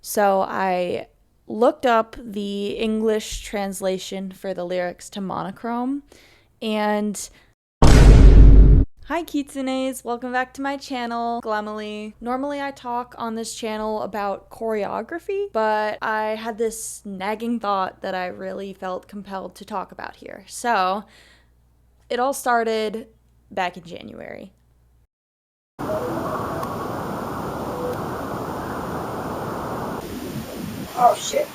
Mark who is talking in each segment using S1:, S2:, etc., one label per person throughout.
S1: So I looked up the English translation for the lyrics to Monochrome, and hi kitsunes, welcome back to my channel, Glamily. Normally I talk on this channel about choreography, but I had this nagging thought that I really felt compelled to talk about here. So it all started back in January.
S2: Oh shit.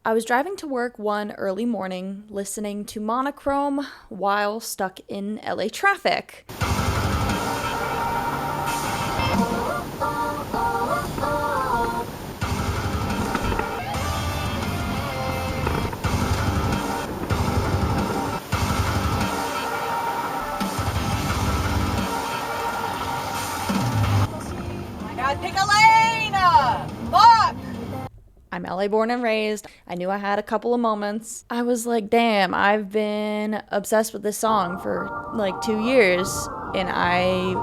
S1: I was driving to work one early morning, listening to Monochrome while stuck in LA traffic.
S2: God, pick a lane! Fuck!
S1: I'm LA born and raised. I knew I had a couple of moments. I was like, damn, I've been obsessed with this song for like 2 years, and I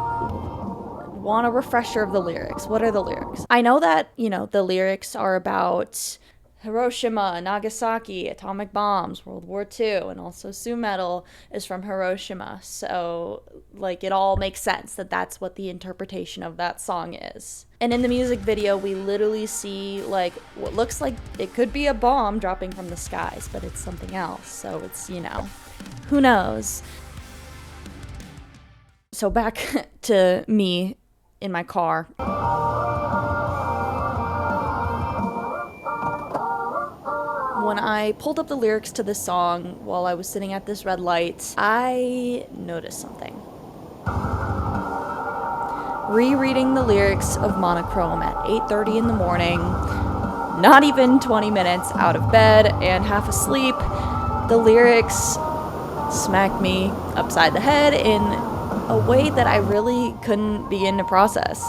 S1: want a refresher of the lyrics. What are the lyrics? I know that, the lyrics are about Hiroshima, Nagasaki, atomic bombs, World War II, and also Metal is from Hiroshima. So, it all makes sense that that's what the interpretation of that song is. And in the music video, we literally see, what looks like it could be a bomb dropping from the skies, but it's something else. So it's, who knows? So back to me in my car. When I pulled up the lyrics to this song while I was sitting at this red light, I noticed something. Rereading the lyrics of Monochrome at 8:30 in the morning, not even 20 minutes out of bed and half asleep, the lyrics smacked me upside the head in a way that I really couldn't begin to process.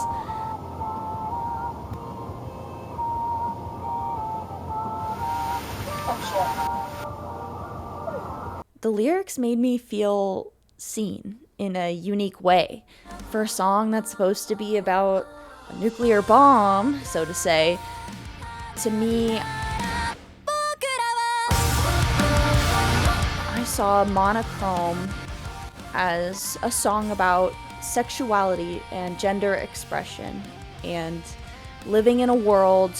S1: The lyrics made me feel seen in a unique way. For a song that's supposed to be about a nuclear bomb, so to say, to me, I saw Monochrome as a song about sexuality and gender expression and living in a world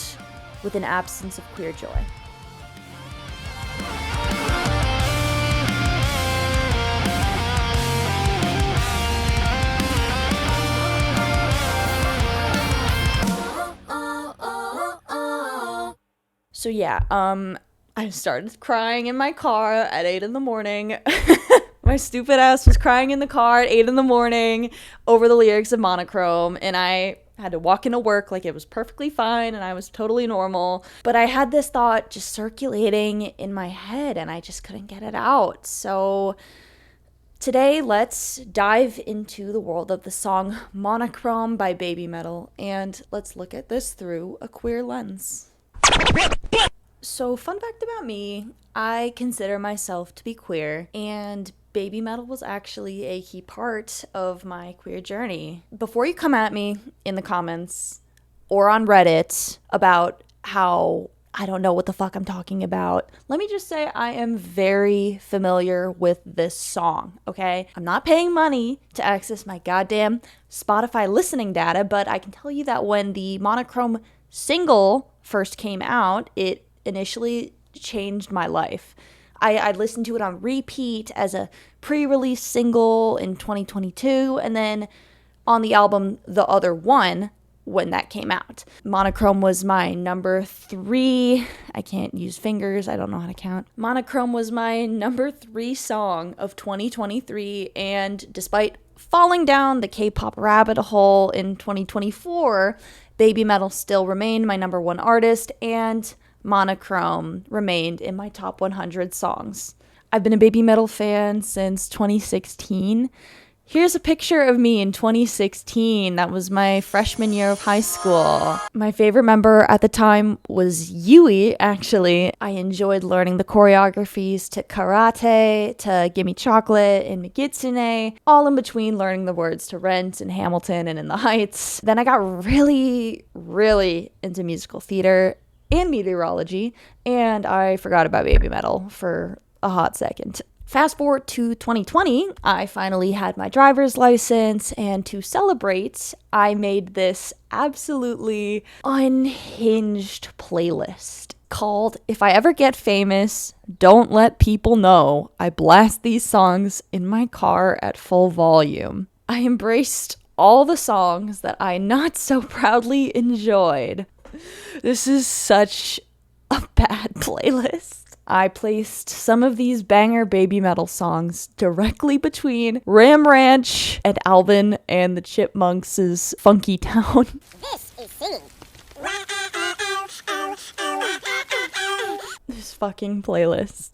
S1: with an absence of queer joy. So yeah, I started crying in my car at 8 in the morning. My stupid ass was crying in the car at 8 in the morning over the lyrics of Monochrome, and I had to walk into work like it was perfectly fine and I was totally normal. But I had this thought just circulating in my head and I just couldn't get it out. So today, let's dive into the world of the song Monochrome by BABYMETAL, and let's look at this through a queer lens. So, fun fact about me, I consider myself to be queer, and BABYMETAL was actually a key part of my queer journey. Before you come at me in the comments or on Reddit about how I don't know what the fuck I'm talking about, let me just say I am very familiar with this song, okay? I'm not paying money to access my goddamn Spotify listening data, but I can tell you that when the Monochrome single first came out, it initially changed my life. I listened to it on repeat as a pre-release single in 2022, and then on the album The Other One when that came out. Monochrome was my number 3. I can't use fingers, I don't know how to count. Monochrome was my number 3 song of 2023, and despite falling down the K-pop rabbit hole in 2024, BABYMETAL still remained my number 1 artist, and Monochrome remained in my top 100 songs. I've been a BABYMETAL fan since 2016, Here's a picture of me in 2016. That was my freshman year of high school. My favorite member at the time was Yui, actually. I enjoyed learning the choreographies to karate, to Gimme Chocolate, and Megitsune, all in between learning the words to Rent and Hamilton and In the Heights. Then I got really, really into musical theater and meteorology, and I forgot about BABYMETAL for a hot second. Fast forward to 2020, I finally had my driver's license, and to celebrate, I made this absolutely unhinged playlist called If I Ever Get Famous, Don't Let People Know. I blast these songs in my car at full volume. I embraced all the songs that I not so proudly enjoyed. This is such a bad playlist. I placed some of these banger BABYMETAL songs directly between Ram Ranch and Alvin and the Chipmunks' Funky Town.
S2: This is singing.
S1: This fucking playlist.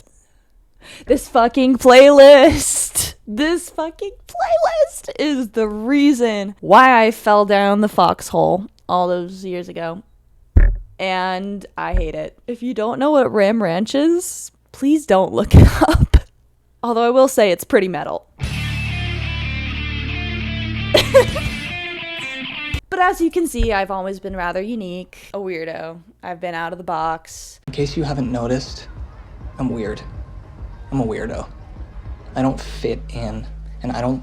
S1: This fucking playlist. This fucking playlist is the reason why I fell down the foxhole all those years ago. And I hate it. If you don't know what Ram Ranch is, please don't look it up. Although I will say it's pretty metal. But as you can see, I've always been rather unique, a weirdo. I've been out of the box.
S3: In case you haven't noticed, I'm weird. I'm a weirdo. I don't fit in, and I don't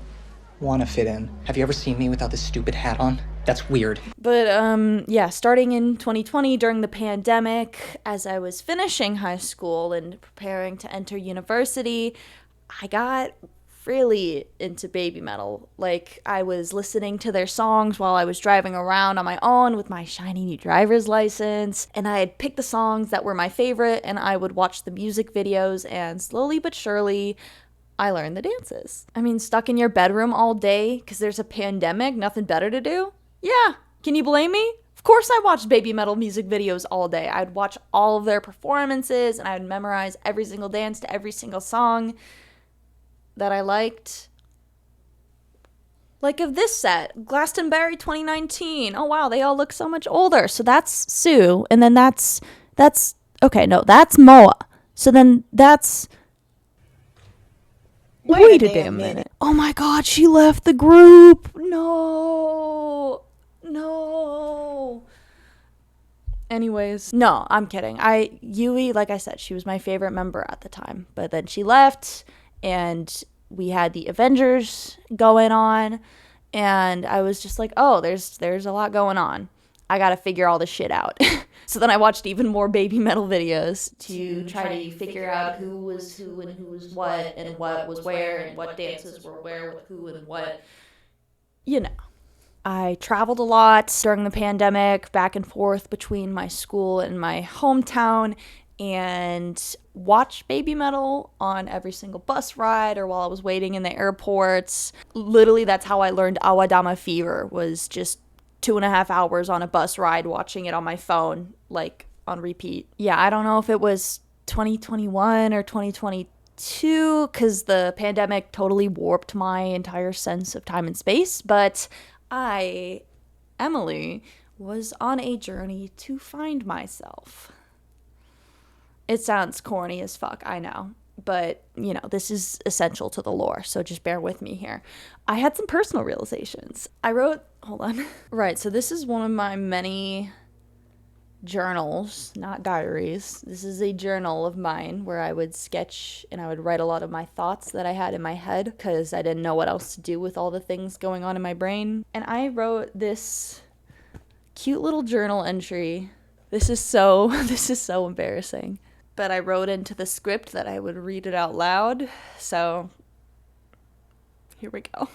S3: want to fit in. Have you ever seen me without this stupid hat on? That's weird.
S1: But yeah, starting in 2020 during the pandemic, as I was finishing high school and preparing to enter university, I got really into BABYMETAL. Like, I was listening to their songs while I was driving around on my own with my shiny new driver's license, and I had picked the songs that were my favorite, and I would watch the music videos, and slowly but surely I learned the dances. I mean, stuck in your bedroom all day because there's a pandemic, nothing better to do? Yeah, can you blame me? Of course I watched BABYMETAL music videos all day. I'd watch all of their performances, and I would memorize every single dance to every single song that I liked. Like of this set, Glastonbury 2019. Oh wow, they all look so much older. So that's Sue, and then that's okay, no, that's Moa. So then that's Wait a damn minute. Oh my god, she left the group. No. Anyways, no, I'm kidding. Yui, like I said, she was my favorite member at the time. But then she left, and we had the Avengers going on, and I was just like, oh, there's a lot going on. I gotta figure all this shit out. So then I watched even more BABYMETAL videos to try to figure out who was who and who was what and what was where and what dances were where with who and what. You know. I traveled a lot during the pandemic, back and forth between my school and my hometown, and watched BABYMETAL on every single bus ride or while I was waiting in the airports. Literally, that's how I learned Awadama Fever, was just 2.5 hours on a bus ride watching it on my phone, like on repeat. Yeah, I don't know if it was 2021 or 2022 because the pandemic totally warped my entire sense of time and space, but I, Emily, was on a journey to find myself. It sounds corny as fuck, I know. But, you know, this is essential to the lore, so just bear with me here. I had some personal realizations. Right, so this is one of my many journals, not diaries. This is a journal of mine where I would sketch and I would write a lot of my thoughts that I had in my head because I didn't know what else to do with all the things going on in my brain. And I wrote this cute little journal entry. This is so embarrassing. But I wrote into the script that I would read it out loud. So here we go.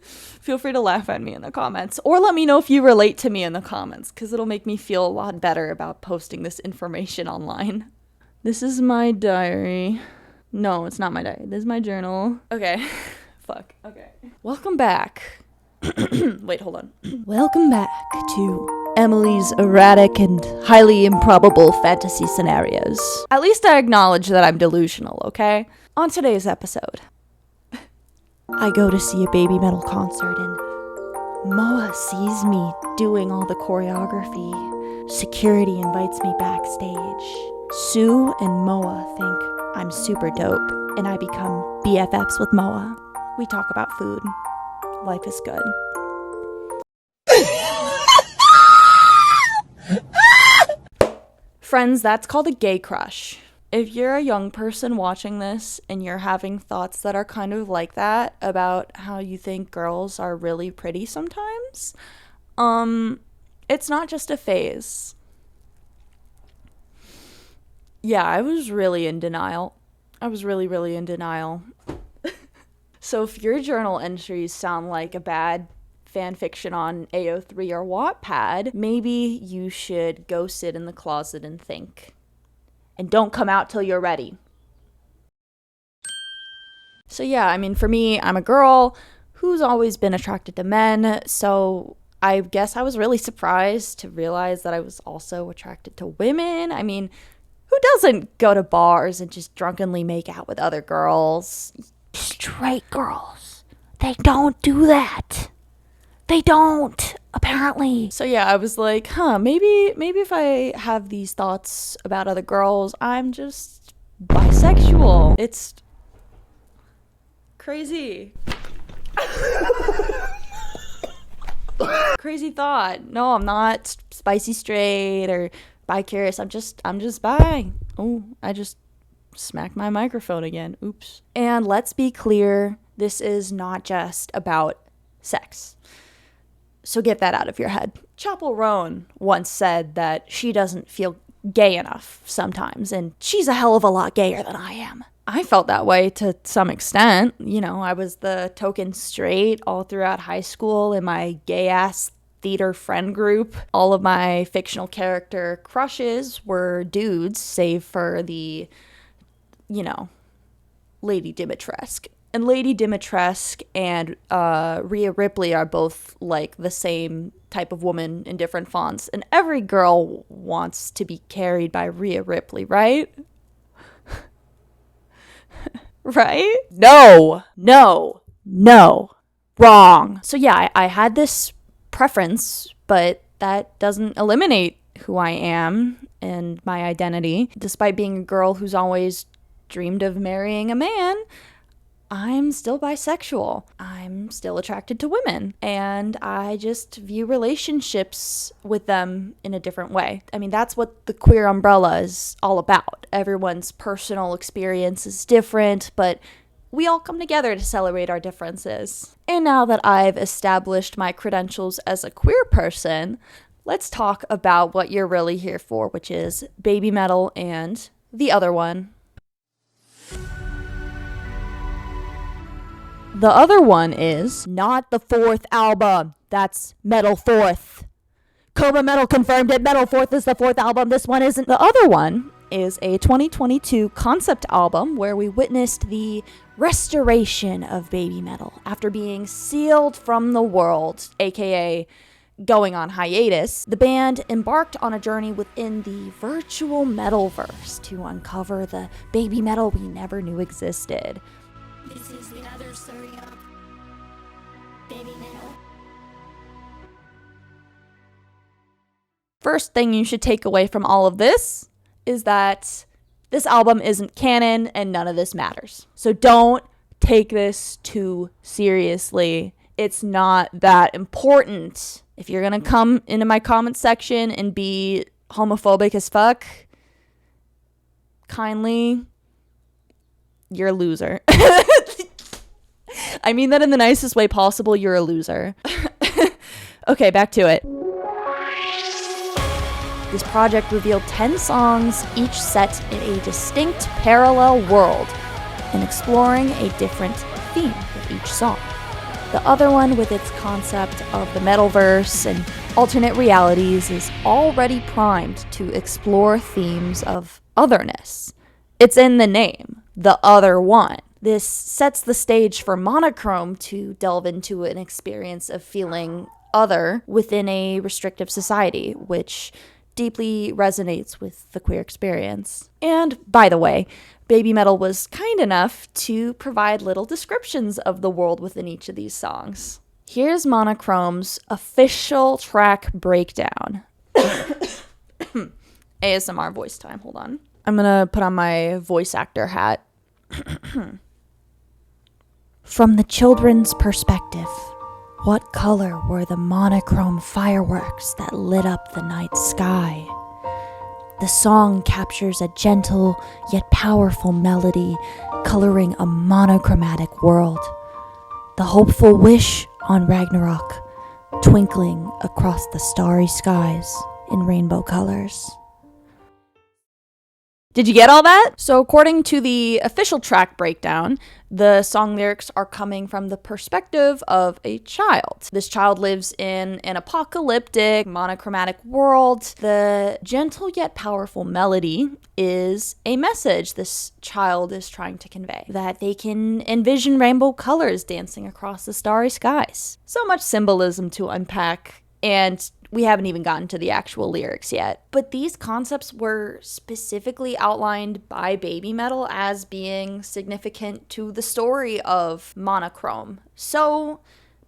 S1: Feel free to laugh at me in the comments, or let me know if you relate to me in the comments, because it'll make me feel a lot better about posting this information online. This is my diary. No, it's not my diary. This is my journal. Okay. Fuck. Okay. Welcome back. Wait, hold on. Welcome back to Emily's erratic and highly improbable fantasy scenarios. At least I acknowledge that I'm delusional, okay? On today's episode, I go to see a baby metal concert and Moa sees me doing all the choreography. Security invites me backstage. Sue and Moa think I'm super dope, and I become BFFs with Moa. We talk about food. Life is good. Friends, that's called a gay crush. If you're a young person watching this and you're having thoughts that are kind of like that about how you think girls are really pretty sometimes, it's not just a phase. Yeah, I was really in denial. I was really in denial. So if your journal entries sound like a bad fan fiction on AO3 or Wattpad, maybe you should go sit in the closet and think. And don't come out till you're ready. So yeah, I mean, for me, I'm a girl who's always been attracted to men, so I guess I was really surprised to realize that I was also attracted to women. I mean, who doesn't go to bars and just drunkenly make out with other girls? Straight girls. They don't do that. They don't, apparently. So yeah, I was like, maybe if I have these thoughts about other girls, I'm just bisexual. It's crazy. Crazy thought. No, I'm not spicy straight or bi-curious. I'm just bi. Oh, I just smacked my microphone again. Oops. And let's be clear, this is not just about sex. So get that out of your head. Chapel Roan once said that she doesn't feel gay enough sometimes, and she's a hell of a lot gayer than I am. I felt that way to some extent. You know, I was the token straight all throughout high school in my gay-ass theater friend group. All of my fictional character crushes were dudes, save for the, Lady Dimitrescu. And Lady Dimitrescu and Rhea Ripley are both like the same type of woman in different fonts. And every girl wants to be carried by Rhea Ripley, right? Right? No. Wrong. So yeah, I had this preference, but that doesn't eliminate who I am and my identity. Despite being a girl who's always dreamed of marrying a man, I'm still bisexual. I'm still attracted to women. And I just view relationships with them in a different way. I mean, that's what the queer umbrella is all about. Everyone's personal experience is different, but we all come together to celebrate our differences. And now that I've established my credentials as a queer person, let's talk about what you're really here for, which is baby metal and the other one. The other one is not the fourth album. That's Metal Fourth. Cobra Metal confirmed it. Metal Fourth is the fourth album. This one isn't. The other one is a 2022 concept album where we witnessed the restoration of baby metal after being sealed from the world, aka going on hiatus. The band embarked on a journey within the virtual metalverse to uncover the baby metal we never knew existed.
S4: This is the other story of baby metal.
S1: First thing you should take away from all of this is that this album isn't canon and none of this matters. So don't take this too seriously. It's not that important. If you're gonna come into my comment section and be homophobic as fuck, kindly, you're a loser. I mean that in the nicest way possible. You're a loser. Okay, back to it. This project revealed 10 songs, each set in a distinct parallel world, and exploring a different theme with each song. The other one, with its concept of the metalverse and alternate realities, is already primed to explore themes of otherness. It's in the name, the other one. This sets the stage for Monochrome to delve into an experience of feeling other within a restrictive society, which deeply resonates with the queer experience. And by the way, BABYMETAL was kind enough to provide little descriptions of the world within each of these songs. Here's Monochrome's official track breakdown. ASMR voice time, hold on. I'm gonna put on my voice actor hat. From the children's perspective, what color were the monochrome fireworks that lit up the night sky? The song captures a gentle yet powerful melody coloring a monochromatic world. The hopeful wish on Ragnarok, twinkling across the starry skies in rainbow colors. Did you get all that? So according to the official track breakdown, the song lyrics are coming from the perspective of a child. This child lives in an apocalyptic, monochromatic world. The gentle yet powerful melody is a message this child is trying to convey, that they can envision rainbow colors dancing across the starry skies. So much symbolism to unpack, and we haven't even gotten to the actual lyrics yet. But these concepts were specifically outlined by BABYMETAL as being significant to the story of Monochrome. So,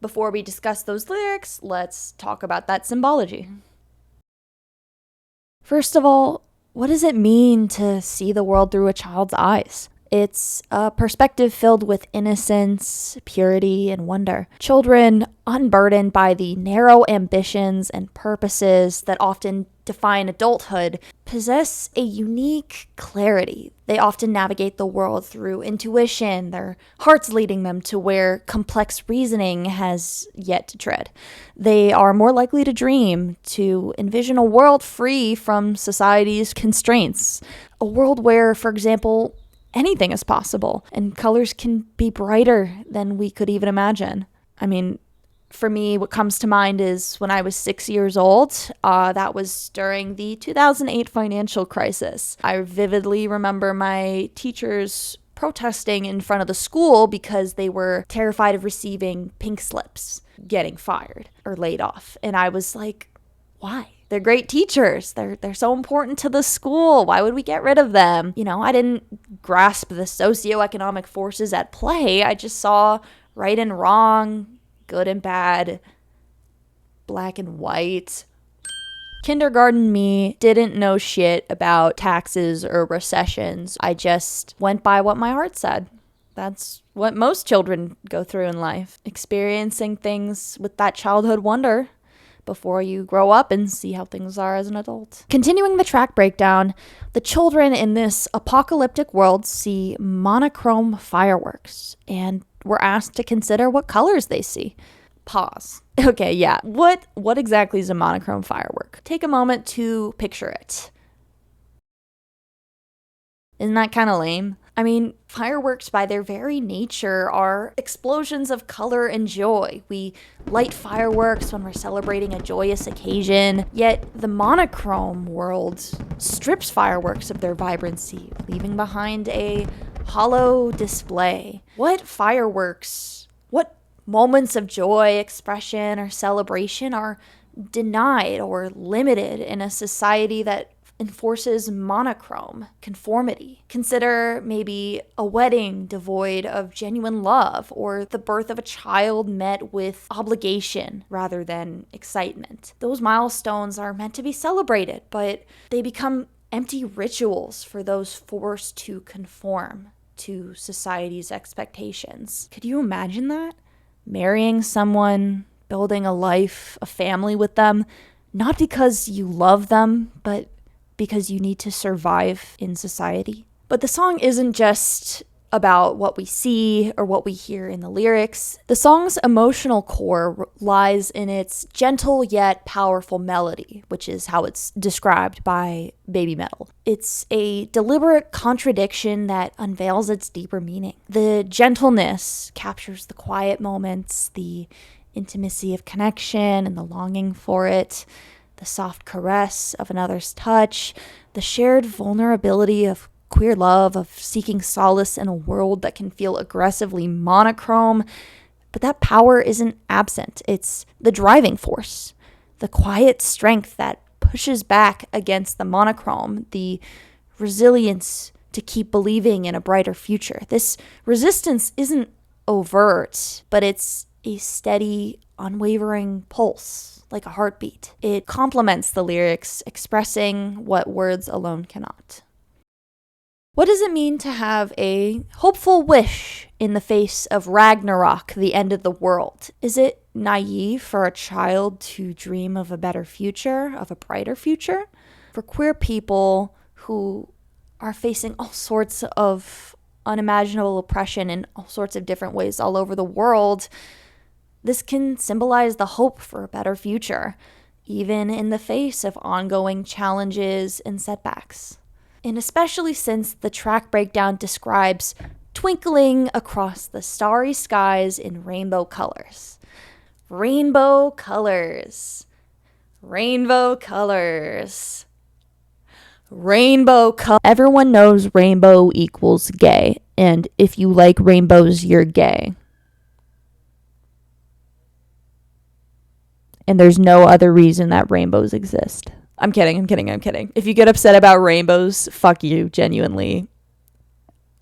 S1: before we discuss those lyrics, let's talk about that symbology. First of all, what does it mean to see the world through a child's eyes? It's a perspective filled with innocence, purity, and wonder. Children, unburdened by the narrow ambitions and purposes that often define adulthood, possess a unique clarity. They often navigate the world through intuition, their hearts leading them to where complex reasoning has yet to tread. They are more likely to dream, to envision a world free from society's constraints. A world where, for example, anything is possible, and colors can be brighter than we could even imagine. I mean, for me, what comes to mind is when I was 6 years old. That was during the 2008 financial crisis. I vividly remember my teachers protesting in front of the school because they were terrified of receiving pink slips, getting fired or laid off. And I was like, why? They're great teachers. They're so important to the school. Why would we get rid of them? You know, I didn't grasp the socioeconomic forces at play. I just saw right and wrong, good and bad, black and white. Kindergarten me didn't know shit about taxes or recessions. I just went by what my heart said. That's what most children go through in life, experiencing things with that childhood wonder before you grow up and see how things are as an adult. Continuing the track breakdown, the children in this apocalyptic world see monochrome fireworks and were asked to consider what colors they see. Pause. Okay, yeah. What exactly is a monochrome firework? Take a moment to picture it. Isn't that kind of lame? I mean, fireworks by their very nature are explosions of color and joy. We light fireworks when we're celebrating a joyous occasion, yet the monochrome world strips fireworks of their vibrancy, leaving behind a hollow display. What fireworks, what moments of joy, expression, or celebration are denied or limited in a society that enforces monochrome conformity? Consider maybe a wedding devoid of genuine love, or the birth of a child met with obligation rather than excitement. Those milestones are meant to be celebrated, but they become empty rituals for those forced to conform to society's expectations. Could you imagine that? Marrying someone, building a life, a family with them, not because you love them, but because you need to survive in society. But the song isn't just about what we see or what we hear in the lyrics. The song's emotional core lies in its gentle yet powerful melody, which is how it's described by BABYMETAL. It's a deliberate contradiction that unveils its deeper meaning. The gentleness captures the quiet moments, the intimacy of connection and the longing for it, the soft caress of another's touch, the shared vulnerability of queer love, of seeking solace in a world that can feel aggressively monochrome. But that power isn't absent. It's the driving force, the quiet strength that pushes back against the monochrome, the resilience to keep believing in a brighter future. This resistance isn't overt, but it's a steady, unwavering pulse, like a heartbeat. It complements the lyrics, expressing what words alone cannot. What does it mean to have a hopeful wish in the face of Ragnarok, the end of the world? Is it naive for a child to dream of a better future, of a brighter future? For queer people who are facing all sorts of unimaginable oppression in all sorts of different ways all over the world, this can symbolize the hope for a better future, even in the face of ongoing challenges and setbacks. And especially since the track breakdown describes twinkling across the starry skies in rainbow colors. Rainbow colors. Rainbow colors. Rainbow colors. Everyone knows rainbow equals gay. And if you like rainbows, you're gay. And there's no other reason that rainbows exist. I'm kidding. If you get upset about rainbows, fuck you, genuinely.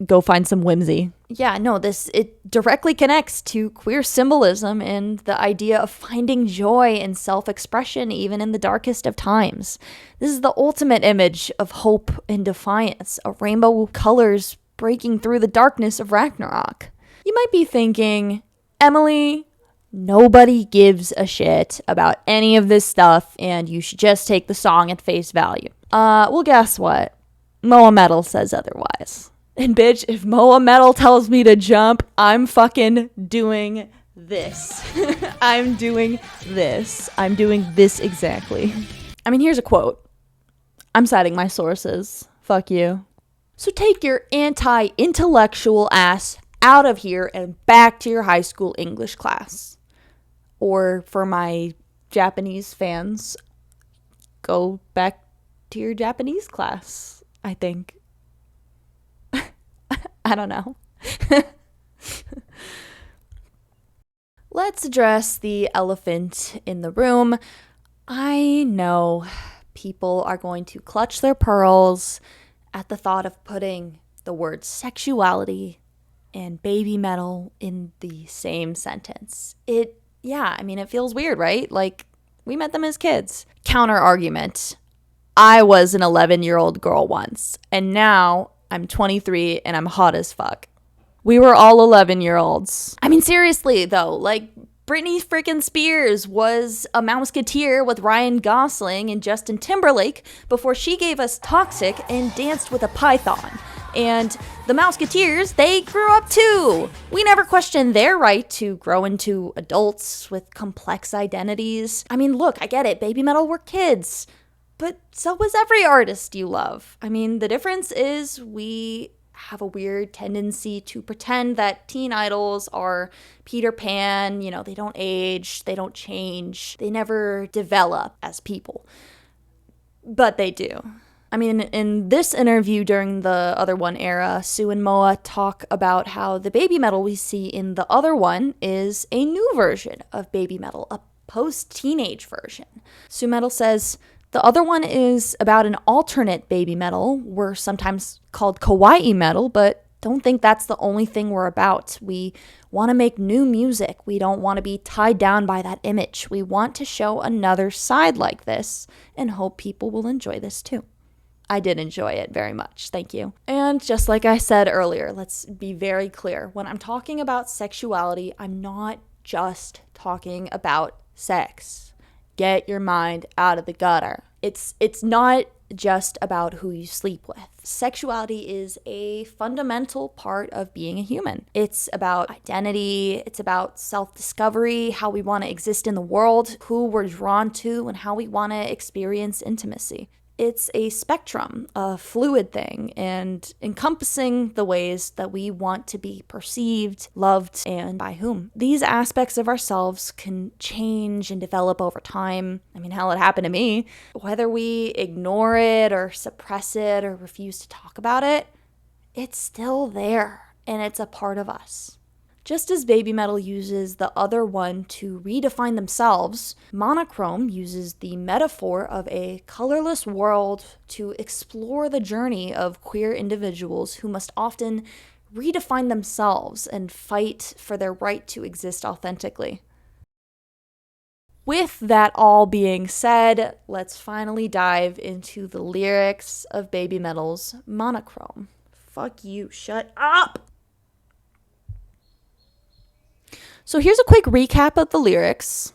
S1: Go find some whimsy. Yeah, no, it directly connects to queer symbolism and the idea of finding joy and self-expression even in the darkest of times. This is the ultimate image of hope and defiance, a rainbow colors breaking through the darkness of Ragnarok. You might be thinking, Emily, nobody gives a shit about any of this stuff, and you should just take the song at face value. Well, guess what? BABYMETAL says otherwise. And bitch, if BABYMETAL tells me to jump, I'm fucking doing this. I'm doing this. I'm doing this exactly. I mean, here's a quote. I'm citing my sources. Fuck you. So take your anti-intellectual ass out of here and back to your high school English class. Or for my Japanese fans, go back to your Japanese class, I think. I don't know. Let's address the elephant in the room. I know people are going to clutch their pearls at the thought of putting the words sexuality and BABYMETAL in the same sentence. It feels weird, right? Like, we met them as kids. Counter argument. I was an 11-year-old girl once, and now I'm 23 and I'm hot as fuck. We were all 11-year-olds. I mean, seriously, though, like, Britney freaking Spears was a Mouseketeer with Ryan Gosling and Justin Timberlake before she gave us Toxic and danced with a python. And the Mouseketeers, they grew up too. We never questioned their right to grow into adults with complex identities. I mean, look, I get it. BABYMETAL were kids. But so was every artist you love. I mean, the difference is we have a weird tendency to pretend that teen idols are Peter Pan. You know, they don't age, they don't change, they never develop as people. But they do. I mean, in this interview during the Other One era, Sue and Moa talk about how the BABYMETAL we see in the Other One is a new version of BABYMETAL, a post-teenage version. Sue Metal says, the Other One is about an alternate BABYMETAL. We're sometimes called kawaii metal, but don't think that's the only thing we're about. We want to make new music. We don't want to be tied down by that image. We want to show another side like this and hope people will enjoy this too. I did enjoy it very much. Thank you. And just like I said earlier, let's be very clear. When I'm talking about sexuality, I'm not just talking about sex. Get your mind out of the gutter. It's not just about who you sleep with. Sexuality is a fundamental part of being a human. It's about identity, it's about self-discovery, how we want to exist in the world, who we're drawn to, and how we want to experience intimacy. It's a spectrum, a fluid thing, and encompassing the ways that we want to be perceived, loved, and by whom. These aspects of ourselves can change and develop over time. I mean, hell, it happened to me. Whether we ignore it or suppress it or refuse to talk about it, it's still there, and it's a part of us. Just as BABYMETAL uses the other one to redefine themselves, Monochrome uses the metaphor of a colorless world to explore the journey of queer individuals who must often redefine themselves and fight for their right to exist authentically. With that all being said, let's finally dive into the lyrics of BABYMETAL's Monochrome. Fuck you, shut up! So here's a quick recap of the lyrics.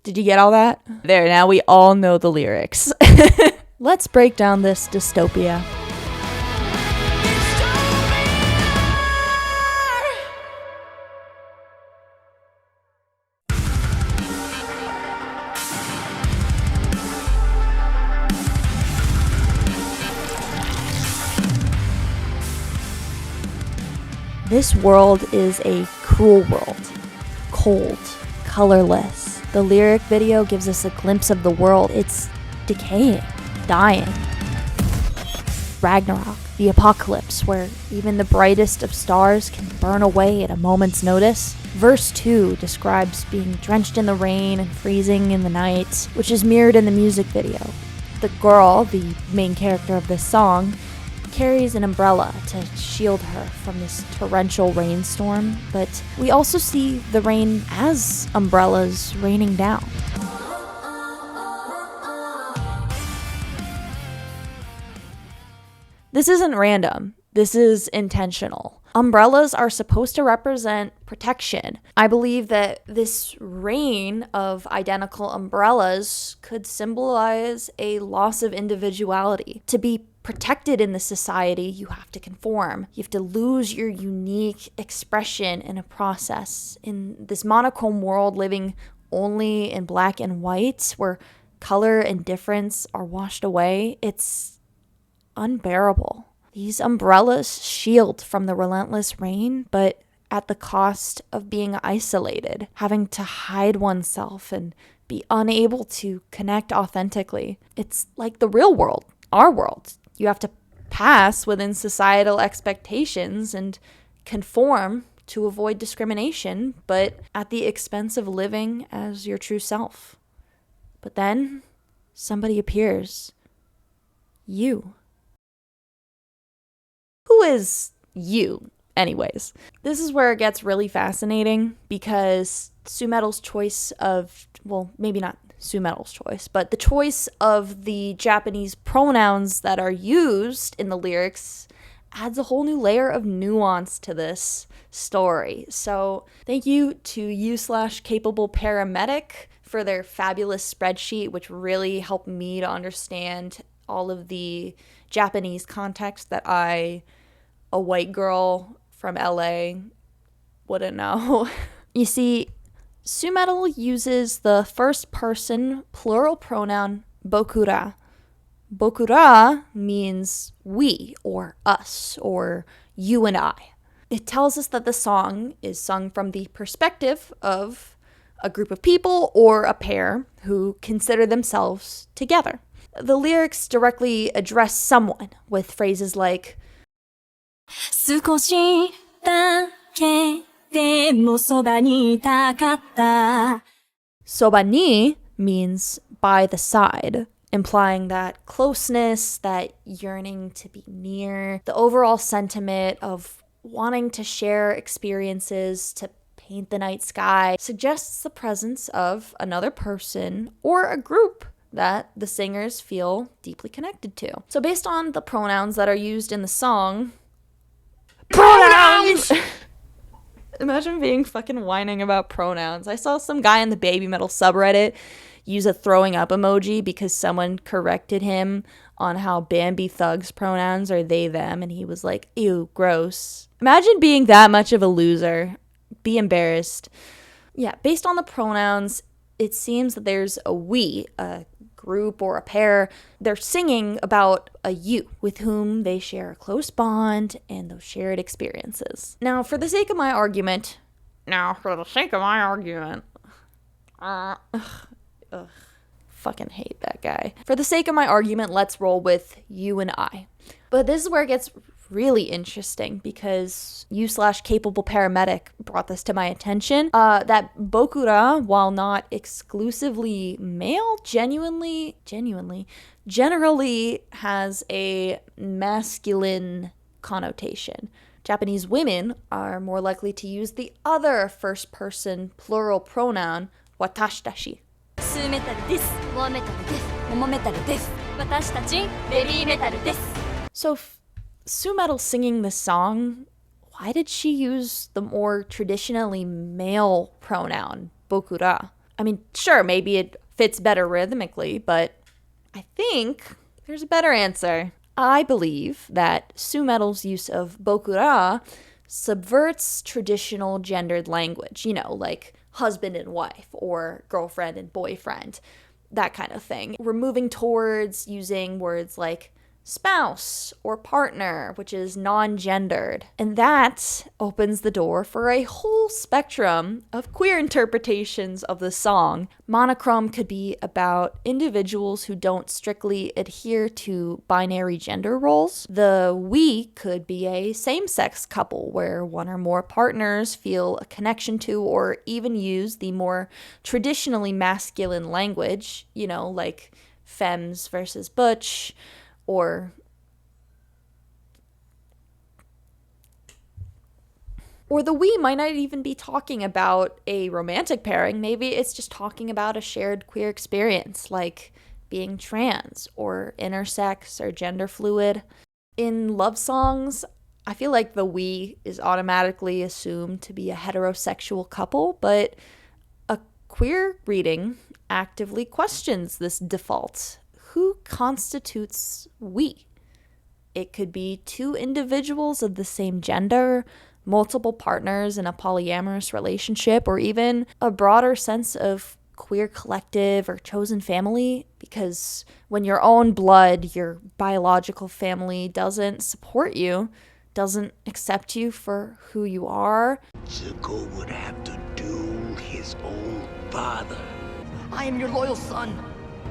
S1: Did you get all that? There, now we all know the lyrics. Let's break down this dystopia. This world is a cruel world, cold, colorless. The lyric video gives us a glimpse of the world. It's decaying, dying. Ragnarok, the apocalypse, where even the brightest of stars can burn away at a moment's notice. Verse 2 describes being drenched in the rain and freezing in the night, which is mirrored in the music video. The girl, the main character of this song, carries an umbrella to shield her from this torrential rainstorm, but we also see the rain as umbrellas raining down. This isn't random. This is intentional. Umbrellas are supposed to represent protection. I believe that this rain of identical umbrellas could symbolize a loss of individuality. To be protected in this society, you have to conform. You have to lose your unique expression in a process. In this monochrome world, living only in black and white, where color and difference are washed away, it's unbearable. These umbrellas shield from the relentless rain, but at the cost of being isolated, having to hide oneself and be unable to connect authentically. It's like the real world, our world. You have to pass within societal expectations and conform to avoid discrimination, but at the expense of living as your true self. But then somebody appears. You. Who is you, anyways? This is where it gets really fascinating because Su-metal's choice of, well, maybe not Su-metal's choice, but the choice of the Japanese pronouns that are used in the lyrics adds a whole new layer of nuance to this story. So thank you to u/capable paramedic for their fabulous spreadsheet, which really helped me to understand all of the Japanese context that I, a white girl from LA, wouldn't know. You see, Su-metal uses the first person plural pronoun bokura. Bokura means we or us or you and I. It tells us that the song is sung from the perspective of a group of people or a pair who consider themselves together. The lyrics directly address someone with phrases like 少しだけでもそばにいたかった. Soba ni means by the side, implying that closeness, that yearning to be near, the overall sentiment of wanting to share experiences, to paint the night sky, suggests the presence of another person or a group that the singers feel deeply connected to. So based on the pronouns that are used in the song, pronouns! Imagine being fucking whining about pronouns. I saw some guy in the BABYMETAL subreddit use a throwing up emoji because someone corrected him on how Bambi Thug's pronouns are they, them, and he was like, ew, gross. Imagine being that much of a loser. Be embarrassed. Yeah, based on the pronouns, it seems that there's a we, a group or a pair. They're singing about a you with whom they share a close bond and those shared experiences. Now, for the sake of my argument, fucking hate that guy. For the sake of my argument, let's roll with you and I. But this is where it gets really interesting because you/capable paramedic brought this to my attention. That Bokura, while not exclusively male, generally has a masculine connotation. Japanese women are more likely to use the other first-person plural pronoun, watashi tashi.
S4: スーメタルです。モアメタルです。モモメタルです。私たちベビーメタルです。
S1: So, Sumetal singing this song, why did she use the more traditionally male pronoun, bokura? I mean, sure, maybe it fits better rhythmically, but I think there's a better answer. I believe that Sumetal's use of bokura subverts traditional gendered language, you know, like husband and wife or girlfriend and boyfriend, that kind of thing. We're moving towards using words like spouse or partner, which is non-gendered. And that opens the door for a whole spectrum of queer interpretations of the song. Monochrome could be about individuals who don't strictly adhere to binary gender roles. The we could be a same-sex couple where one or more partners feel a connection to or even use the more traditionally masculine language, you know, like femmes versus butch, or the we might not even be talking about a romantic pairing. Maybe it's just talking about a shared queer experience, like being trans or intersex or gender fluid. In love songs, I feel like the we is automatically assumed to be a heterosexual couple, but a queer reading actively questions this default. Who constitutes we? It could be two individuals of the same gender, multiple partners in a polyamorous relationship, or even a broader sense of queer collective or chosen family, because when your own blood, your biological family doesn't support you, doesn't accept you for who you are.
S5: Zuko would have to do his old father.
S3: I am your loyal son.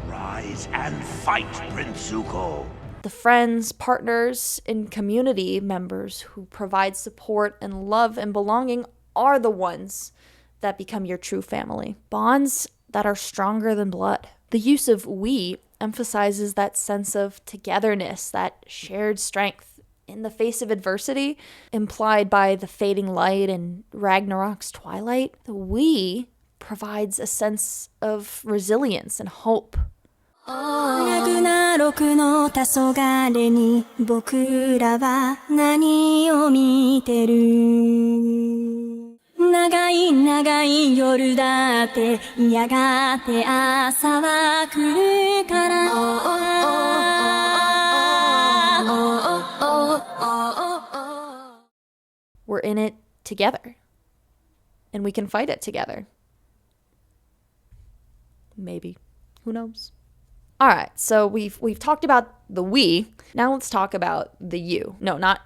S5: Rise and fight, Prince Zuko.
S1: The friends, partners, and community members who provide support and love and belonging are the ones that become your true family. Bonds that are stronger than blood. The use of we emphasizes that sense of togetherness, that shared strength in the face of adversity, implied by the fading light in Ragnarok's twilight. The we provides a sense of resilience and hope.
S4: ラグナロクの黄昏に僕らは何を見てる長い長い夜だってやがて朝は来るから
S1: We're in it together. And we can fight it together. Maybe. Who knows? All right, so we've talked about the we. Now let's talk about the you. No, not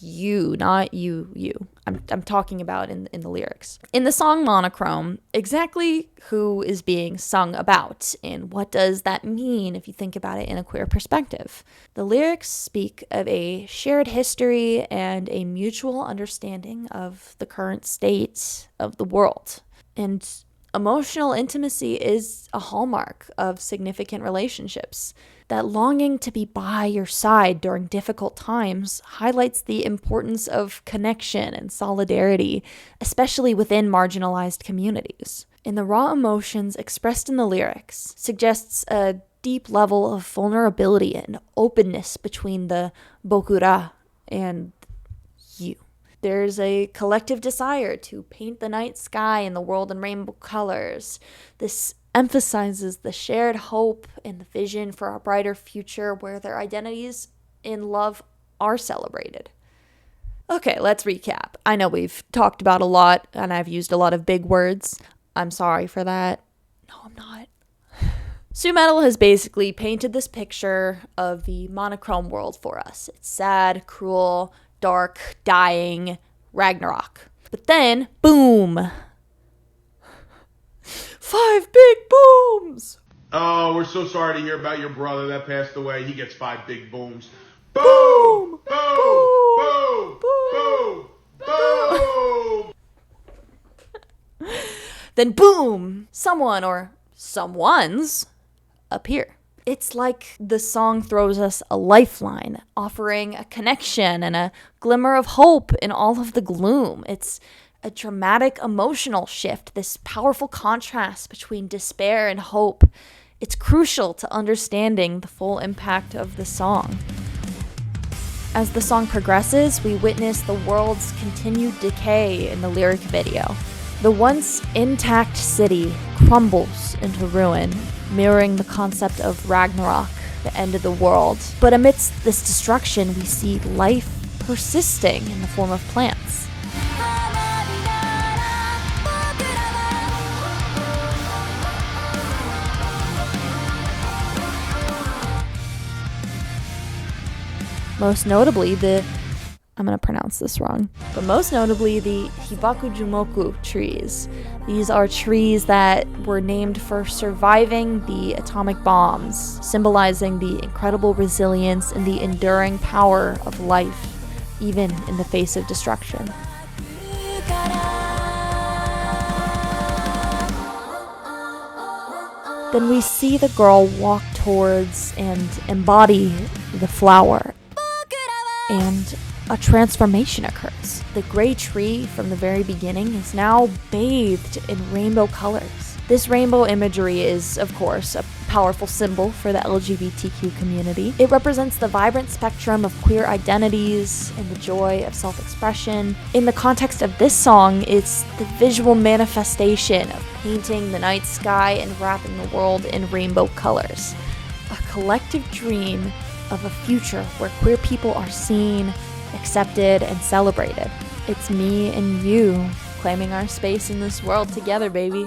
S1: you, not you. I'm talking about in the lyrics. In the song Monochrome, exactly who is being sung about, and what does that mean if you think about it in a queer perspective? The lyrics speak of a shared history and a mutual understanding of the current state of the world. And emotional intimacy is a hallmark of significant relationships. That longing to be by your side during difficult times highlights the importance of connection and solidarity, especially within marginalized communities. And the raw emotions expressed in the lyrics suggests a deep level of vulnerability and openness between the bokura and you. There's a collective desire to paint the night sky and the world in rainbow colors. This emphasizes the shared hope and the vision for a brighter future where their identities in love are celebrated. Okay, let's recap. I know we've talked about a lot and I've used a lot of big words. I'm sorry for that. No, I'm not. Sumetal has basically painted this picture of the monochrome world for us. It's sad, cruel, dark, dying, Ragnarok. But then, boom! 5 big booms!
S6: Oh, we're so sorry to hear about your brother that passed away. He gets 5 big booms.
S1: Boom!
S6: Boom!
S1: then boom, someone or someone's appear. It's like the song throws us a lifeline, offering a connection and a glimmer of hope in all of the gloom. It's a dramatic emotional shift, this powerful contrast between despair and hope. It's crucial to understanding the full impact of the song. As the song progresses, we witness the world's continued decay in the lyric video. The once intact city crumbles into ruin, mirroring the concept of Ragnarok, the end of the world. But amidst this destruction, we see life persisting in the form of plants. Most notably, I'm going to pronounce this wrong, but most notably the Hibakujumoku trees. These are trees that were named for surviving the atomic bombs, symbolizing the incredible resilience and the enduring power of life, even in the face of destruction. Then we see the girl walk towards and embody the flower, and a transformation occurs. The gray tree from the very beginning is now bathed in rainbow colors. This rainbow imagery is, of course, a powerful symbol for the LGBTQ community. It represents the vibrant spectrum of queer identities and the joy of self-expression. In the context of this song, it's the visual manifestation of painting the night sky and wrapping the world in rainbow colors. A collective dream of a future where queer people are seen, accepted, and celebrated. It's me and you claiming our space in this world together, baby.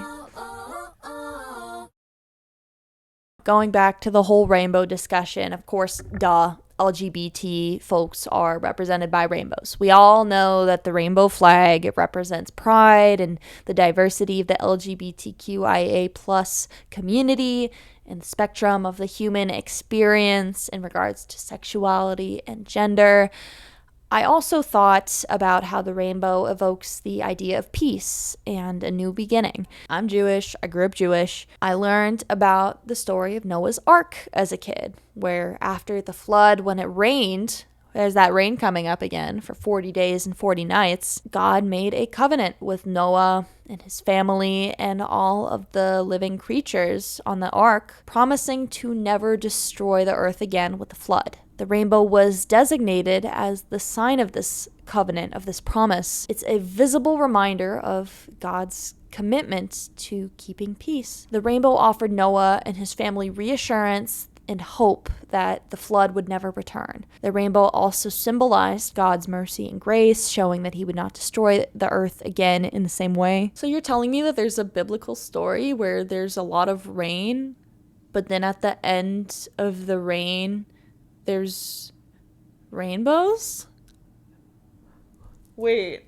S1: Going back to the whole rainbow discussion, of course, LGBT folks are represented by rainbows. We all know that the rainbow flag, it represents pride and the diversity of the LGBTQIA plus community and the spectrum of the human experience in regards to sexuality and gender. I also thought about how the rainbow evokes the idea of peace and a new beginning. I'm Jewish. I grew up Jewish. I learned about the story of Noah's Ark as a kid, where after the flood, when it rained, there's that rain coming up again for 40 days and 40 nights, God made a covenant with Noah and his family and all of the living creatures on the ark, promising to never destroy the earth again with the flood. The rainbow was designated as the sign of this covenant, of this promise. It's a visible reminder of God's commitment to keeping peace. The rainbow offered Noah and his family reassurance and hope that the flood would never return. The rainbow also symbolized God's mercy and grace, showing that he would not destroy the earth again in the same way. So you're telling me that there's a biblical story where there's a lot of rain, but then at the end of the rain, there's rainbows? Wait.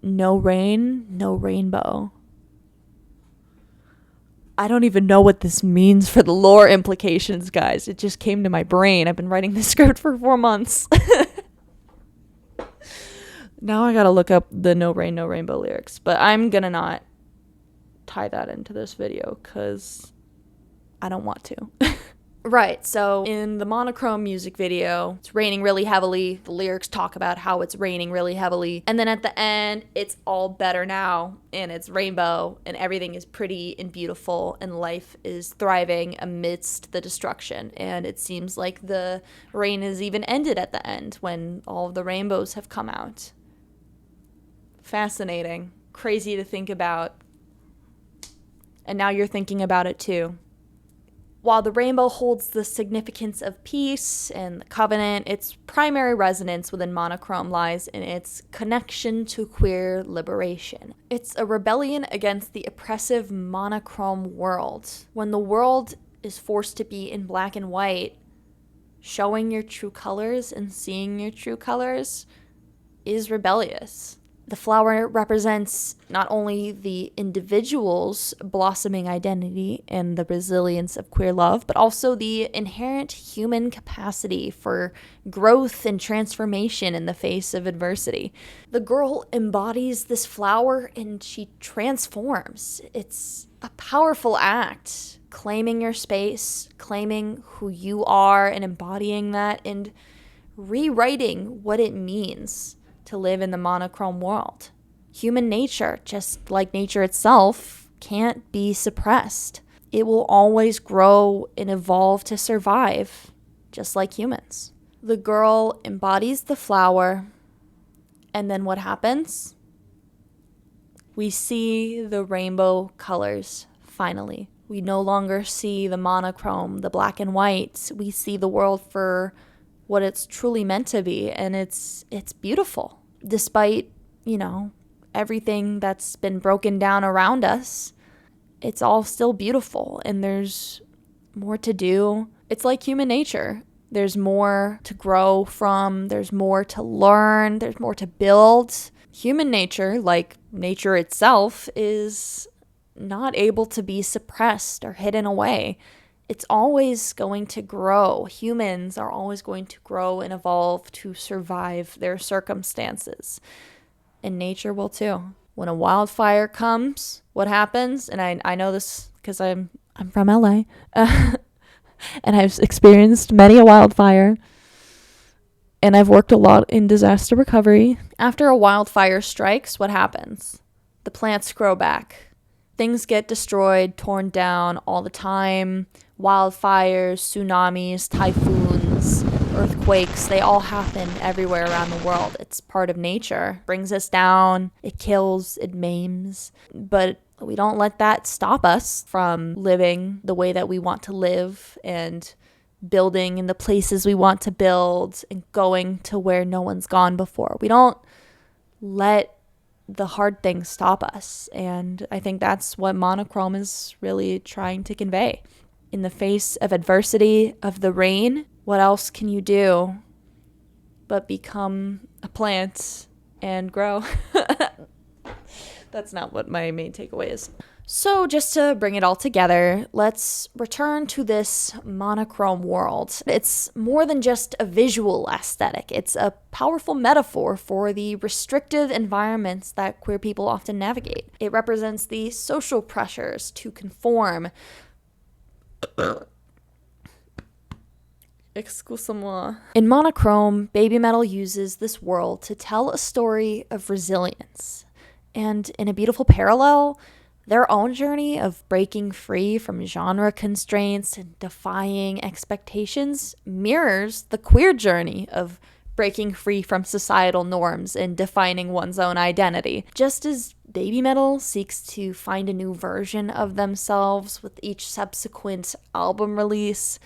S1: No rain, no rainbow. I don't even know what this means for the lore implications, guys. It just came to my brain. I've been writing this script for 4 months. Now I gotta look up the no rain, no rainbow lyrics. But I'm gonna not tie that into this video because I don't want to. Right, so in the Monochrome music video, it's raining really heavily. The lyrics talk about how it's raining really heavily. And then at the end, it's all better now, and it's rainbow, and everything is pretty and beautiful, and life is thriving amidst the destruction. And it seems like the rain has even ended at the end when all of the rainbows have come out. Fascinating. Crazy to think about. And now you're thinking about it too. While the rainbow holds the significance of peace and the covenant, its primary resonance within Monochrome lies in its connection to queer liberation. It's a rebellion against the oppressive monochrome world. When the world is forced to be in black and white, showing your true colors and seeing your true colors is rebellious. The flower represents not only the individual's blossoming identity and the resilience of queer love, but also the inherent human capacity for growth and transformation in the face of adversity. The girl embodies this flower and she transforms. It's a powerful act, claiming your space, claiming who you are and embodying that, and rewriting what it means to live in the monochrome world. Human nature, just like nature itself, can't be suppressed. It will always grow and evolve to survive, just like humans. The girl embodies the flower, and then what happens? We see the rainbow colors, finally. We no longer see the monochrome, the black and white. We see the world for what it's truly meant to be, and it's beautiful. Despite, everything that's been broken down around us, it's all still beautiful, and there's more to do. It's like human nature. There's more to grow from, there's more to learn, there's more to build. Human nature, like nature itself, is not able to be suppressed or hidden away. It's always going to grow. Humans are always going to grow and evolve to survive their circumstances. And nature will too. When a wildfire comes, what happens? And I know this because I'm from LA. And I've experienced many a wildfire. And I've worked a lot in disaster recovery. After a wildfire strikes, what happens? The plants grow back. Things get destroyed, torn down all the time. Wildfires, tsunamis, typhoons, earthquakes, they all happen everywhere around the world. It's part of nature. It brings us down, it kills, it maims. But we don't let that stop us from living the way that we want to live and building in the places we want to build and going to where no one's gone before. We don't let the hard things stop us. And I think that's what monochrome is really trying to convey. In the face of adversity, of the rain, what else can you do but become a plant and grow? That's not what my main takeaway is. So just to bring it all together, let's return to this monochrome world. It's more than just a visual aesthetic. It's a powerful metaphor for the restrictive environments that queer people often navigate. It represents the social pressures to conform. Excuse-moi. In Monochrome, BABYMETAL uses this world to tell a story of resilience. And in a beautiful parallel, their own journey of breaking free from genre constraints and defying expectations mirrors the queer journey of breaking free from societal norms and defining one's own identity. Just as BABYMETAL seeks to find a new version of themselves with each subsequent album release,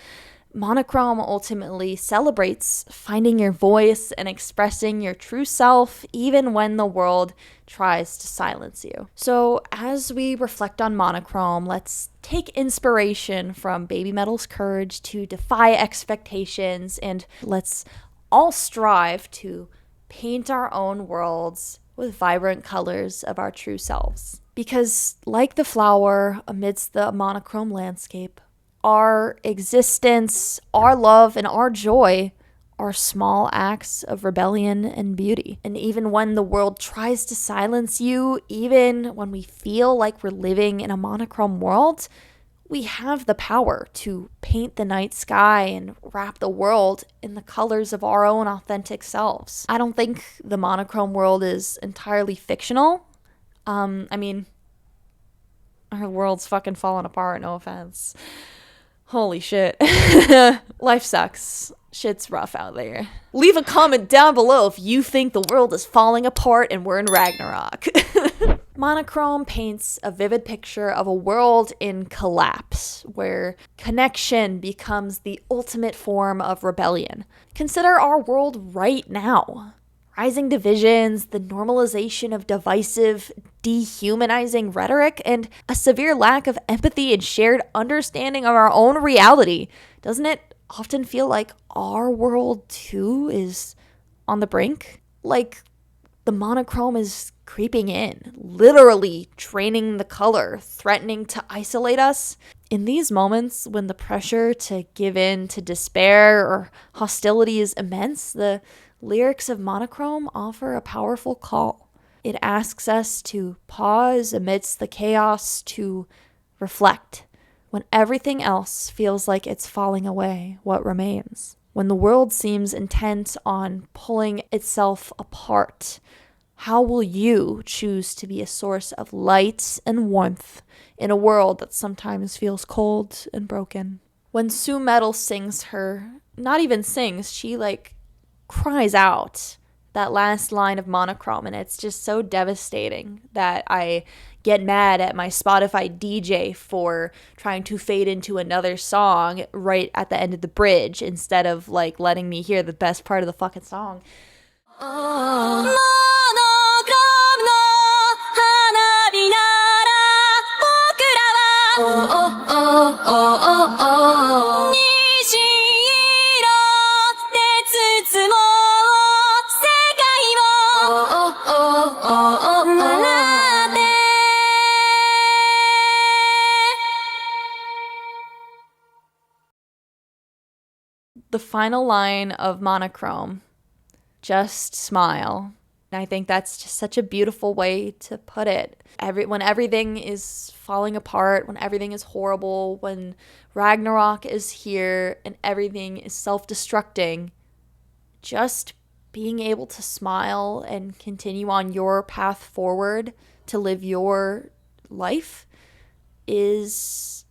S1: Monochrome ultimately celebrates finding your voice and expressing your true self even when the world tries to silence you. So as we reflect on Monochrome, let's take inspiration from BABYMETAL's courage to defy expectations, and let's all strive to paint our own worlds with vibrant colors of our true selves. Because like the flower amidst the monochrome landscape, our existence, our love, and our joy are small acts of rebellion and beauty. And even when the world tries to silence you, even when we feel like we're living in a monochrome world, we have the power to paint the night sky and wrap the world in the colors of our own authentic selves. I don't think the monochrome world is entirely fictional. Our world's fucking falling apart, no offense. Holy shit. Life sucks. Shit's rough out there. Leave a comment down below if you think the world is falling apart and we're in Ragnarok. Monochrome paints a vivid picture of a world in collapse, where connection becomes the ultimate form of rebellion. Consider our world right now. Rising divisions, the normalization of divisive, dehumanizing rhetoric, and a severe lack of empathy and shared understanding of our own reality. Doesn't it often feel like our world too is on the brink? Like the monochrome is creeping in, literally draining the color, threatening to isolate us. In these moments, when the pressure to give in to despair or hostility is immense, the lyrics of Monochrome offer a powerful call. It asks us to pause amidst the chaos, to reflect. When everything else feels like it's falling away, what remains? When the world seems intent on pulling itself apart, how will you choose to be a source of light and warmth in a world that sometimes feels cold and broken? When Sue Metal sings her, not even sings, she cries out that last line of Monochrome, and it's just so devastating that I get mad at my Spotify DJ for trying to fade into another song right at the end of the bridge instead of letting me hear the best part of the fucking song. The final line of Monochrome, just smile. And I think that's just such a beautiful way to put it. When everything is falling apart, when everything is horrible, when Ragnarok is here and everything is self-destructing, just being able to smile and continue on your path forward to live your life is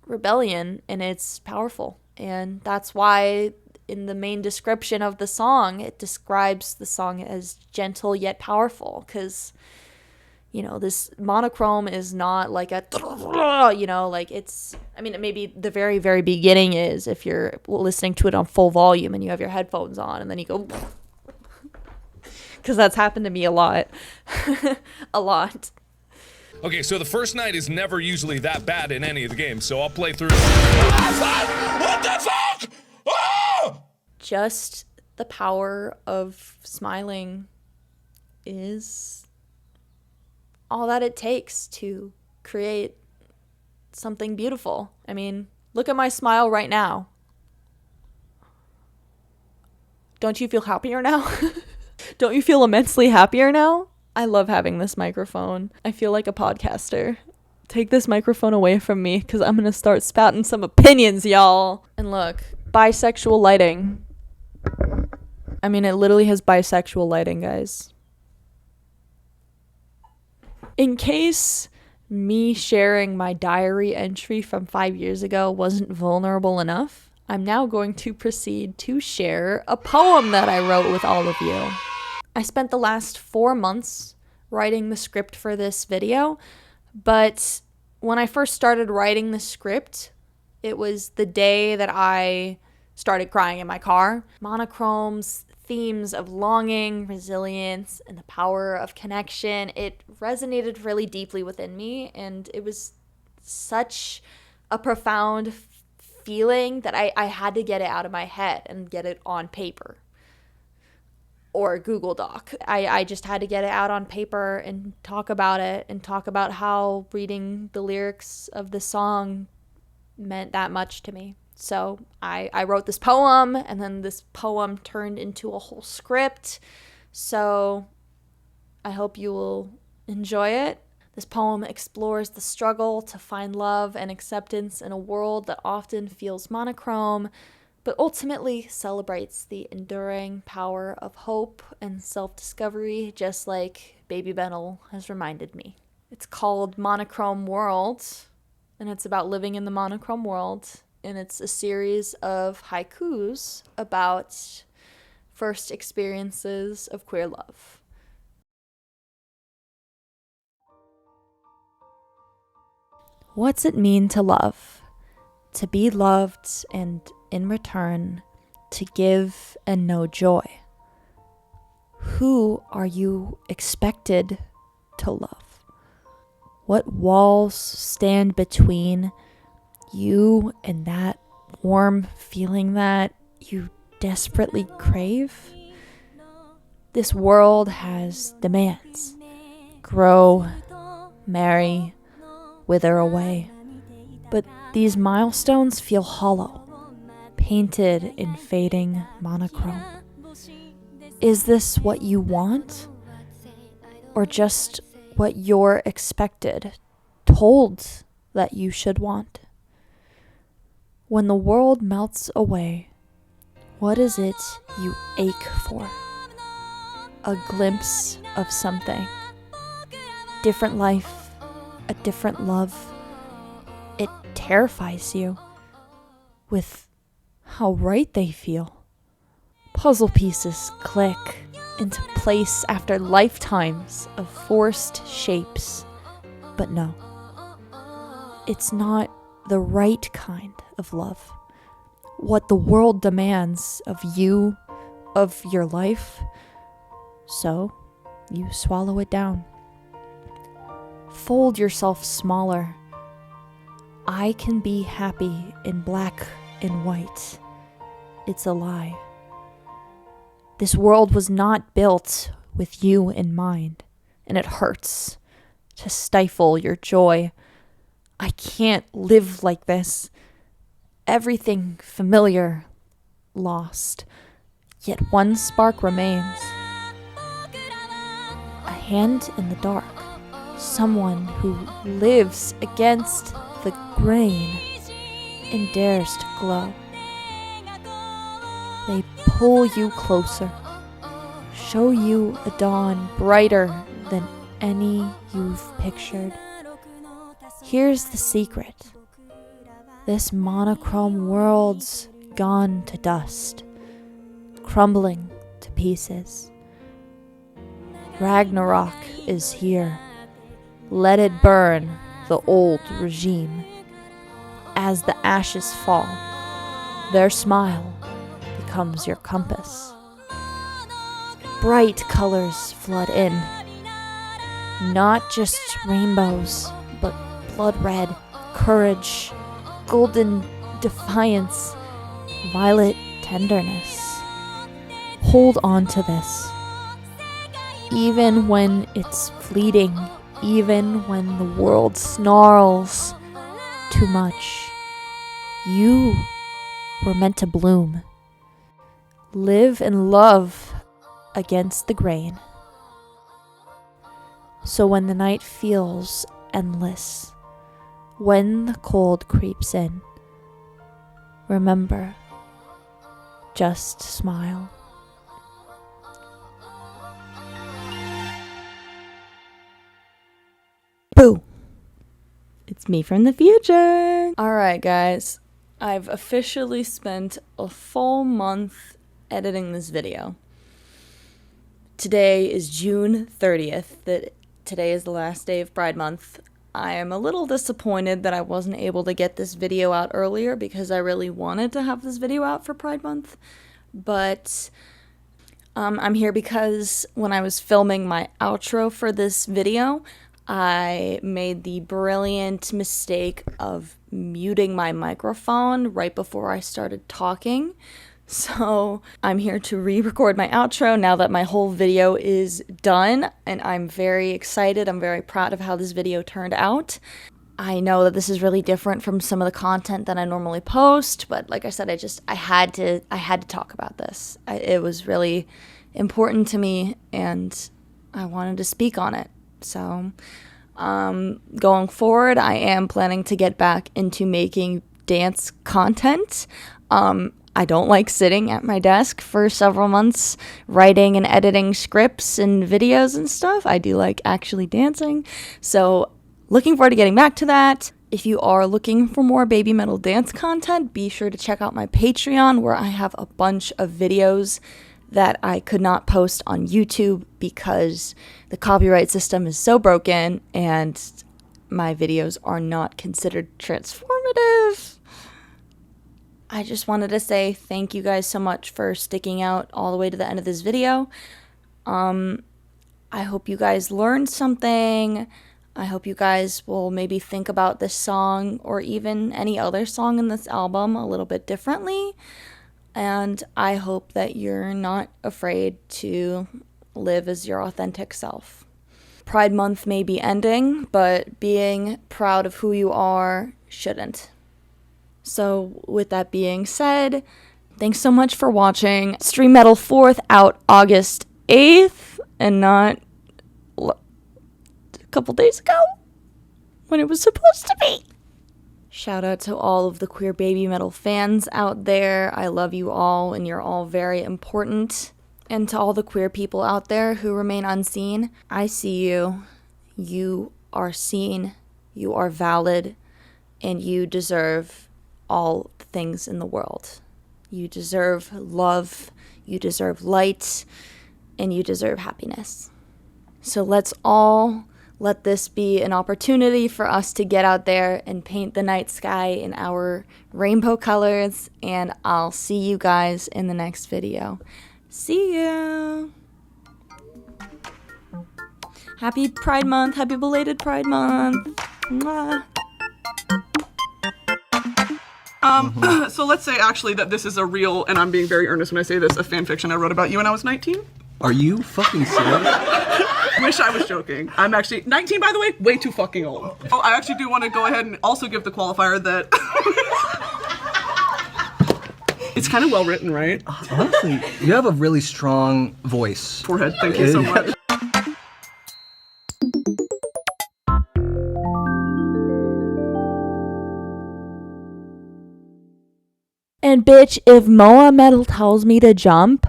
S1: rebellion, and it's powerful. And that's why in the main description of the song, it describes the song as gentle yet powerful, because this Monochrome is not like a it's, maybe the very, very beginning is if you're listening to it on full volume and you have your headphones on and then you go because that's happened to me a lot. A lot.
S6: Okay, so the first night is never usually that bad in any of the games, so I'll play through. What the fuck? Oh!
S1: Just the power of smiling is all that it takes to create something beautiful. Look at my smile right now. Don't you feel happier now? Don't you feel immensely happier now? I love having this microphone. I feel like a podcaster. Take this microphone away from me because I'm going to start spouting some opinions, y'all. And look, bisexual lighting. It literally has bisexual lighting, guys. In case me sharing my diary entry from 5 years ago wasn't vulnerable enough, I'm now going to proceed to share a poem that I wrote with all of you. I spent the last 4 months writing the script for this video, but when I first started writing the script, it was the day that I started crying in my car. Monochrome's themes of longing, resilience, and the power of connection, it resonated really deeply within me, and it was such a profound feeling that I had to get it out of my head and get it on paper. Or Google Doc. I just had to get it out on paper and talk about it and talk about how reading the lyrics of the song meant that much to me. So I wrote this poem, and then this poem turned into a whole script. So I hope you will enjoy it. This poem explores the struggle to find love and acceptance in a world that often feels monochrome, but ultimately celebrates the enduring power of hope and self-discovery, just like BABYMETAL has reminded me. It's called Monochrome World, and it's about living in the monochrome world, and it's a series of haikus about first experiences of queer love. What's it mean to love? To be loved and in return, to give and know joy. Who are you expected to love? What walls stand between you and that warm feeling that you desperately crave? This world has demands. grow, marry, wither away. But these milestones feel hollow, painted in fading monochrome. Is this what you want? Or just what you're expected, told that you should want? When the world melts away, what is it you ache for? A glimpse of something. Different life, a different love. It terrifies you with how right they feel. Puzzle pieces click into place after lifetimes of forced shapes. But no, it's not the right kind of love. What the world demands of you, of your life, so you swallow it down. Fold yourself smaller. I can be happy in black and white. It's a lie. This world was not built with you in mind, and it hurts to stifle your joy. I can't live like this. Everything familiar, lost, yet one spark remains. A hand in the dark, someone who lives against the grain and dares to glow. They pull you closer, show you a dawn brighter than any you've pictured. Here's the secret. This monochrome world's gone to dust, crumbling to pieces. Ragnarok is here. Let it burn the old regime. As the ashes fall, their smile becomes your compass. Bright colors flood in, not just rainbows, but blood red, courage, golden defiance, violet tenderness. Hold on to this. Even when it's fleeting, even when the world snarls too much, you were meant to bloom. Live and love against the grain. So when the night feels endless, when the cold creeps in, remember, just smile. Boo! It's me from the future. Alright, guys. I've officially spent a full month editing this video. Today is June 30th. Today is the last day of Pride Month. I am a little disappointed that I wasn't able to get this video out earlier because I really wanted to have this video out for Pride Month. But I'm here because when I was filming my outro for this video, I made the brilliant mistake of muting my microphone right before I started talking. So I'm here to re-record my outro now that my whole video is done, and I'm very excited. I'm very proud of how this video turned out. I know that this is really different from some of the content that I normally post, but like I said, I had to talk about this. It was really important to me, and I wanted to speak on it. So going forward, I am planning to get back into making dance content. I don't like sitting at my desk for several months writing and editing scripts and videos and stuff. I do like actually dancing. So looking forward to getting back to that. If you are looking for more baby metal dance content, be sure to check out my Patreon, where I have a bunch of videos that I could not post on YouTube because the copyright system is so broken and my videos are not considered transformative. I just wanted to say thank you guys so much for sticking out all the way to the end of this video. I hope you guys learned something. I hope you guys will maybe think about this song or even any other song in this album a little bit differently. And I hope that you're not afraid to live as your authentic self. Pride Month may be ending, but being proud of who you are shouldn't. So with that being said, thanks so much for watching. Stream Metal 4th out August 8th and not a couple days ago when it was supposed to be. Shout out to all of the queer baby metal fans out there. I love you all and you're all very important. And to all the queer people out there who remain unseen, I see you. You are seen, you are valid, and you deserve all the things in the world. You deserve love, you deserve light, and you deserve happiness. So let's all let this be an opportunity for us to get out there and paint the night sky in our rainbow colors, and I'll see you guys in the next video. See you! Happy Pride Month, happy belated Pride Month. Mwah.
S7: So let's say actually that this is a real, and I'm being very earnest when I say this, a fan fiction I wrote about you when I was 19.
S8: Are you fucking serious?
S7: Wish I was joking. I'm actually 19, by the way, way too fucking old. Oh, I actually do want to go ahead and also give the qualifier that it's kind of well written, right?
S8: Honestly, you have a really strong voice.
S7: Forehead, thank you so much.
S1: And bitch, if Moa Metal tells me to jump,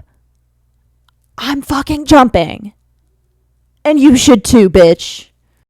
S1: I'm fucking jumping. And you should too, bitch.